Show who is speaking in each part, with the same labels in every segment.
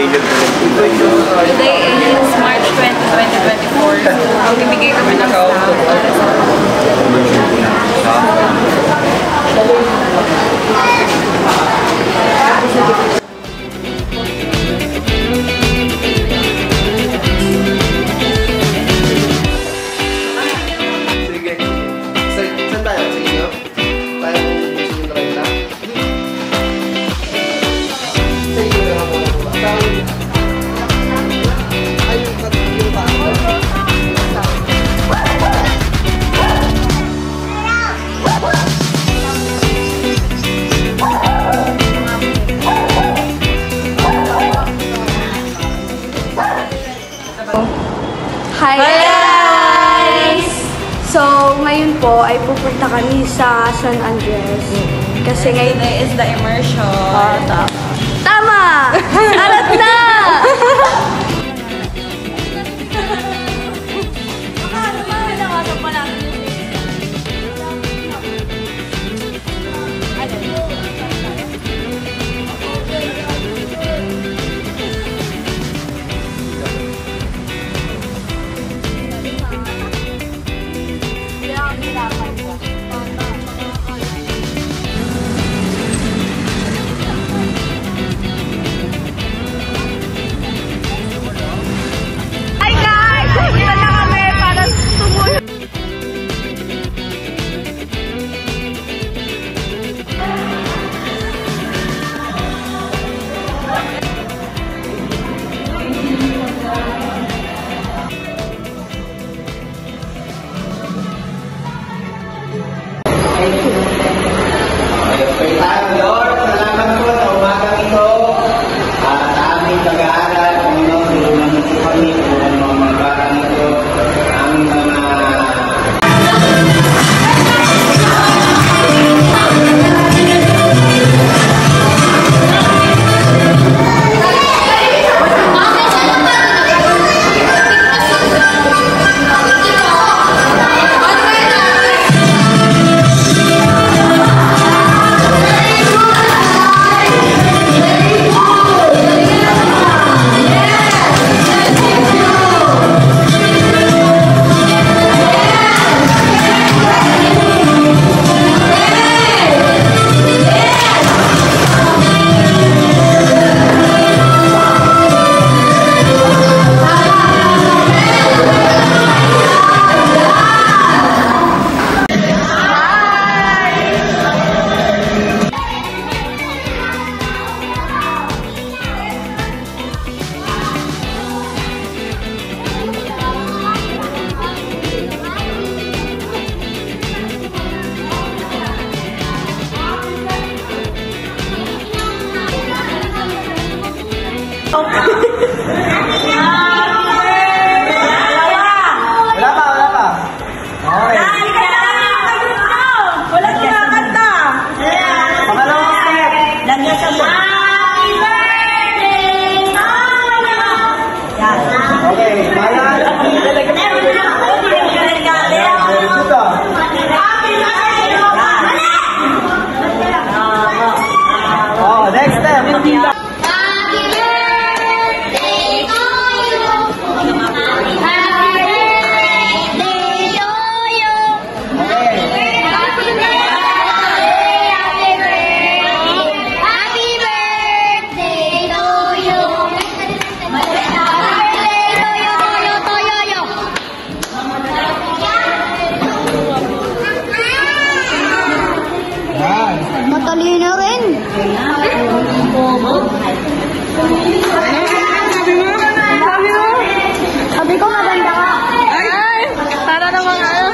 Speaker 1: Today is March 20, 2024. So, magbibigay kami ng staff para sa
Speaker 2: Hi guys! So, ngayon po ay pupunta kami sa San Andres. Kasi ngayon
Speaker 1: is the immersion.
Speaker 2: Tama! Arat na!
Speaker 3: Matalino rin. Sabi ko maganda ka.
Speaker 1: Ay! Para namang ano.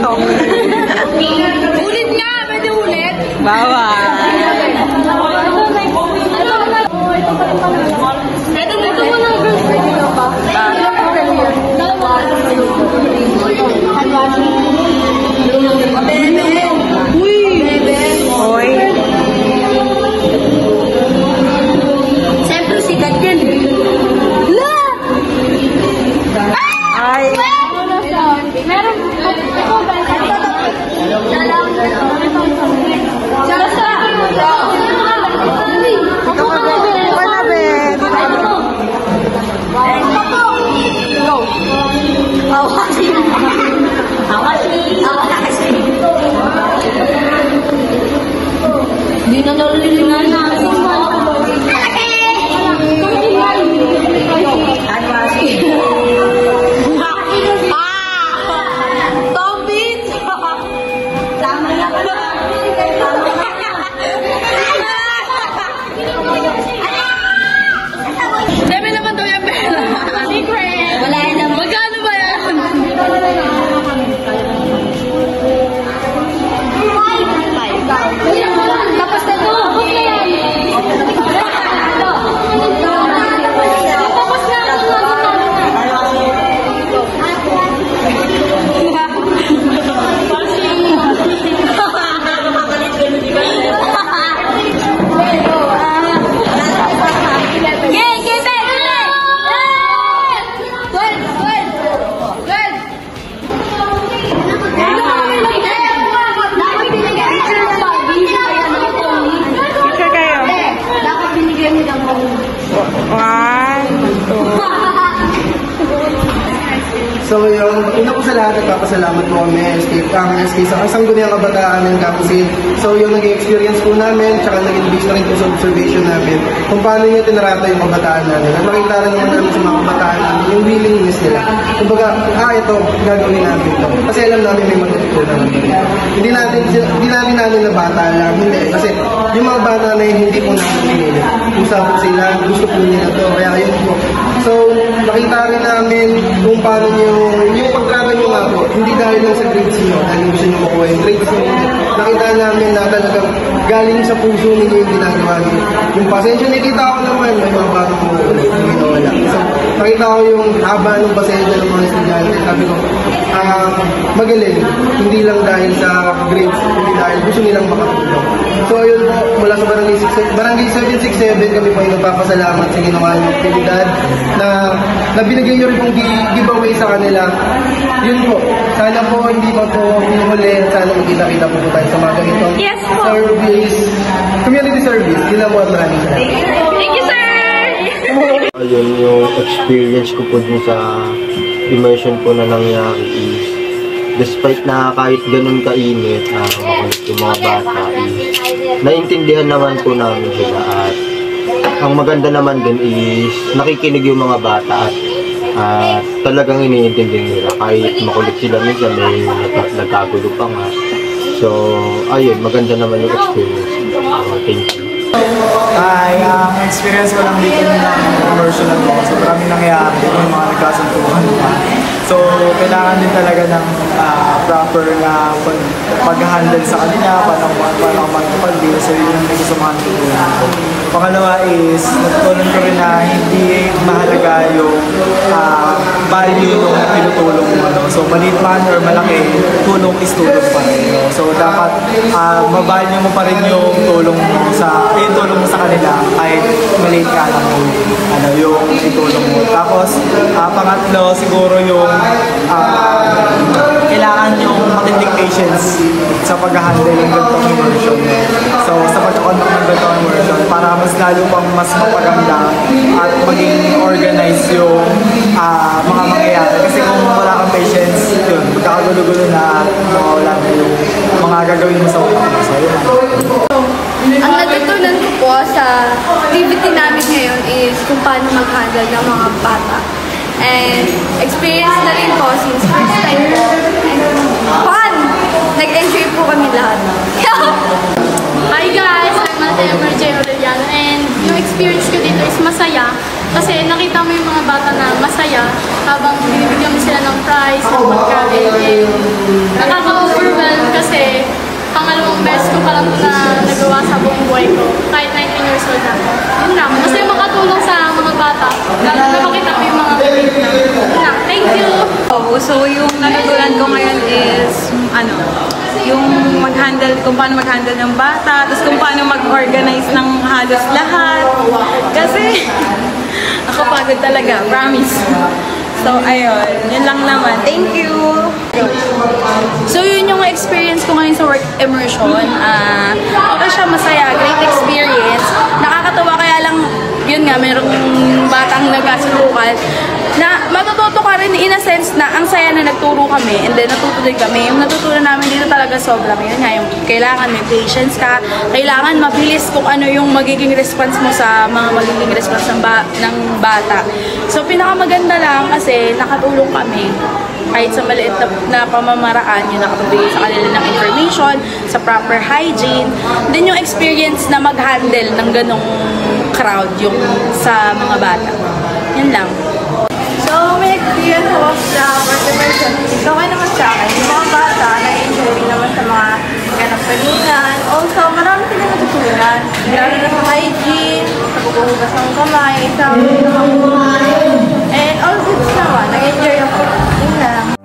Speaker 1: to. Ulit nga! Pwede ulit?
Speaker 4: Bawal.
Speaker 2: Ito mo ng girls. Ito ba?
Speaker 4: Hoy.
Speaker 2: Siyempre sikat yan.
Speaker 4: Ay.
Speaker 2: Meron. Ito ba? Hindi na nalilinan na.
Speaker 1: Dami naman daw yung pera. Secret.
Speaker 2: Wala na.
Speaker 1: Magkano ba yan?
Speaker 2: Tapos na to.
Speaker 4: Picture kayo.
Speaker 2: Dapat binigyan mo ng
Speaker 4: 1, 2.
Speaker 5: So yun, una po sa lahat, nagpapasalamat po kami ang SK sa Sangguniang Kabataan ng Kapusin. So yung naging experience po namin, tsaka naging based na rin po sa observation namin kung paano niya tinarata yung kabataan namin. At makita rin naman namin sa mga kabataan namin yung willingness nila. Kumbaga, ito, gagawin natin ito. Kasi alam namin may matututunan namin. Hindi natin na bata lang. Hindi. Kasi yung mga bata na yun, hindi po namin pinili. Usa po sila, gusto po nila ito. Kaya yun po. So, nakita rin namin kung paano yung pagtrato nyo nga po, hindi dahil lang sa grades nyo, dahil gusto nyo makuha yung grades nyo. Nakita namin na talagang galing sa puso ninyo yung ginagawa nyo. Yung pasensya, nakita ko naman, may mga batang mo ulit, hindi na wala. So, nakita ko yung haba ng pasensya ng mga estudyante. Sabi ko, magaling, hindi lang dahil sa grades, hindi dahil gusto nilang makatulong. So, ayun po, mula sa Barangay 767, kami po yung nagpapasalamat sa ginawa nyo aktividad na binigay nyo rin pong giveaway sa kanila. Yun po, sana po hindi pa po huli, sana magkita-kita po tayo sa mga ganito.
Speaker 1: Yes po.
Speaker 5: Service, community service, yun lang po at maraming salamat.
Speaker 1: Thank you, sir!
Speaker 6: Ayun, yung experience ko po dun sa immersion po na nangyari is despite na kahit ganun kainit makulit yung mga bata is naintindihan naman po namin sila at ang maganda naman din is nakikinig yung mga bata at talagang iniintindi nila kahit makulit sila minsan may nagkagulo pa nga. So ayun, maganda naman yung experience. Thank you.
Speaker 7: Ang experience ko lang dito ng immersion na to. So, maraming nangyayari yung mga nagkasuntuhan pa. So, kailangan din talaga ng proper na pag-handle sa kanila, paano mag-deal. So, yun ang gusto sa mga natutunan ko. Pangalawa is, natutunan ko rin na hindi mahalaga yung value ng tinutulong mo. So, maliit man or malaki, tulong is tulong pa rin. So, dapat mavalue mo pa rin yung tulong mo sa kanila kahit maliit ka lang yung itulong mo. Tapos, pangatlo, siguro yung kailangan yung matinding patience sa pag-handle ng ganitong immersion. So, sa pag-conduct ng ganitong immersion, para mas lalo pang mas mapaganda at maging organized yung mga mangyayari. Kasi kung wala kang patience, yun, magkakagulo-gulo na mawawala na yung mga gagawin mo sa utak mo. So, yun.
Speaker 2: Ang natutunan ko po sa activity namin ngayon is kung paano mag-handle ng mga bata. And experience na rin po since first time po. And fun! Nag-enjoy po kami lahat.
Speaker 3: Hi guys! I'm Mateo Marjay Orellano and yung experience
Speaker 2: experience ko dito is masaya. Kasi nakita mo yung mga bata na masaya habang binibigyan mo sila ng prize, ng pagkain. Nakaka-overwhelm kasi pangalawang beses ko pa lang na nagawa sa buong buhay ko. Kahit 19 years old na ako. Yun lang. Kasi makatulong sa mga bata. Lalo na makita mo yung mga bibig na. Yun lang. Thank you!
Speaker 1: So, yung natutunan ko ngayon is, yung mag-handle, kung paano mag-handle ng bata, tapos kung paano mag-organize ng halos lahat. Kasi, nakapagod talaga, promise. So, ayun. Yun lang naman. Thank you!
Speaker 2: So, yun yung experience ko ngayon sa work immersion. Okay siya, masaya. Great experience. Nakakatawa kaya lang, yun nga, merong batang nagkasubukan na matututo ka rin in a sense na ang saya na nagturo kami and then natuto din kami. Yung natutunan namin dito talaga sobra. Yun nga, yung kailangan may patience ka, kailangan mabilis kung ano yung magiging response mo sa mga magiging response ng bata. So, pinakamaganda lang kasi nakatulong kami kahit sa maliit na pamamaraan, yung nakapabigay sa kanila ng information, sa proper hygiene, then yung experience na mag-handle ng ganong crowd yung sa mga bata. Yun lang.
Speaker 1: So, may experience ako sa work immersion. Okay naman sa akin. Yung mga bata, nag-enjoy naman sa mga ganap kalingan. Also, marami sila natutunan. Lalo na sa hygiene, sa paghuhugas ng kamay, sa mga and all goods naman. Nag-enjoy ako. Yun lang.